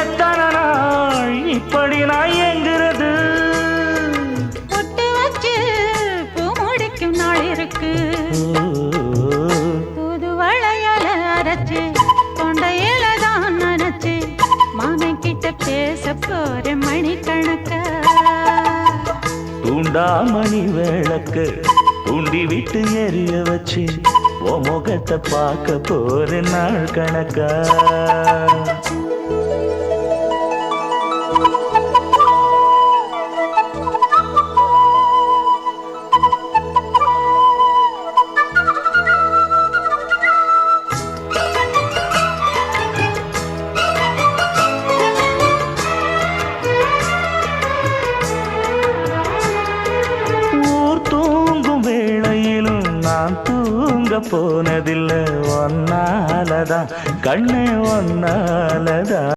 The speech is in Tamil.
எத்தனை நாள் இப்படி நான் எங்கிறது? பொட்டு வச்சு பூ முடிக்கும் நாள் இருக்கு. புது வளையல அரைச்சு தொண்டையில தான் நினைச்சு மாமன் கிட்ட பேச போற மணிக்கணக்க. தூண்டாமணி விளக்கு தூண்டி விட்டு எரிய வச்சு உன் முகத்தை பார்க்க போற நாள் கணக்கா. நான் தூங்க போனதில்லை ஒன்னாலதான் கண்ணே ஒன்னாலதான்.